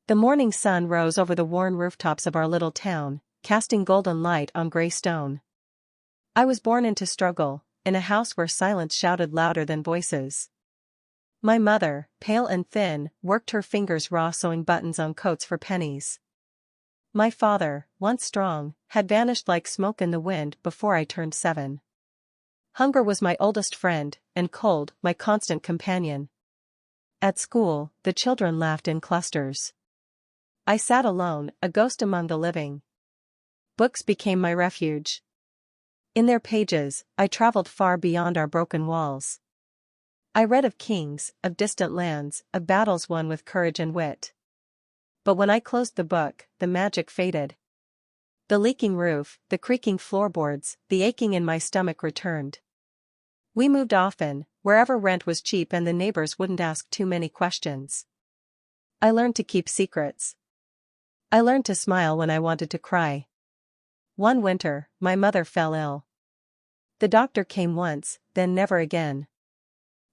The morning sun rose over the worn rooftops of our little town, casting golden light on gray stone. I was born into struggle, in a house where silence shouted louder than voices. My mother, pale and thin, worked her fingers raw sewing buttons on coats for pennies. My father, once strong, had vanished like smoke in the wind before I turned 7. Hunger was my oldest friend, and cold, my constant companion. At school, the children laughed in clusters. I sat alone, a ghost among the living. Books became my refuge. In their pages, I traveled far beyond our broken walls. I read of kings, of distant lands, of battles won with courage and wit. But when I closed the book, the magic faded. The leaking roof, the creaking floorboards, the aching in my stomach returned. We moved often, wherever rent was cheap and the neighbors wouldn't ask too many questions. I learned to keep secrets. I learned to smile when I wanted to cry. One winter, my mother fell ill. The doctor came once, then never again.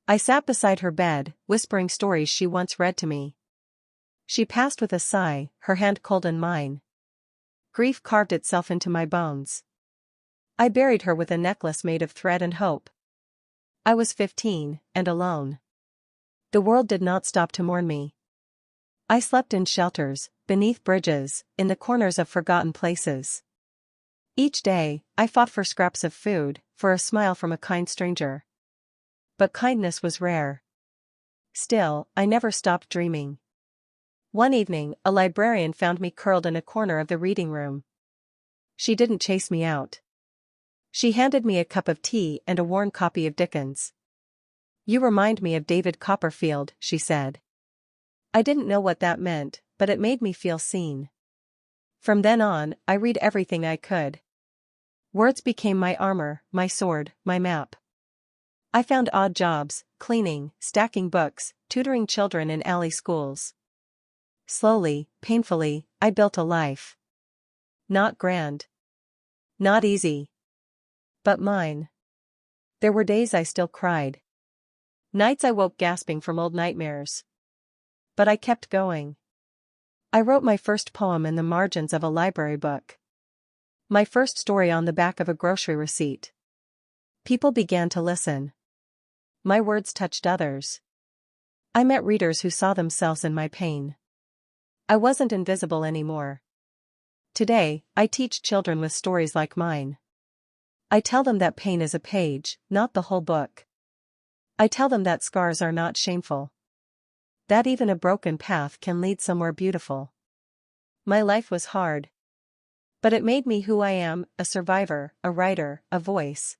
I sat beside her bed, whispering stories she once read to me. She passed with a sigh, her hand cold in mine. Grief carved itself into my bones. I buried her with a necklace made of thread and hope. I was 15, and alone. The world did not stop to mourn me. I slept in shelters, beneath bridges, in the corners of forgotten places. Each day, I fought for scraps of food, for a smile from a kind stranger. But kindness was rare. Still, I never stopped dreaming. One evening, a librarian found me curled in a corner of the reading room. She didn't chase me out. She handed me a cup of tea and a worn copy of Dickens. "You remind me of David Copperfield," she said. I didn't know what that meant, but it made me feel seen. From then on, I read everything I could. Words became my armor, my sword, my map. I found odd jobs, cleaning, stacking books, tutoring children in alley schools. Slowly, painfully, I built a life. Not grand. Not easy. But mine. There were days I still cried. Nights I woke gasping from old nightmares. But I kept going. I wrote my first poem in the margins of a library book. My first story on the back of a grocery receipt. People began to listen. My words touched others. I met readers who saw themselves in my pain. I wasn't invisible anymore. Today, I teach children with stories like mine. I tell them that pain is a page, not the whole book. I tell them that scars are not shameful. That even a broken path can lead somewhere beautiful. My life was hard. But it made me who I am, a survivor, a writer, a voice.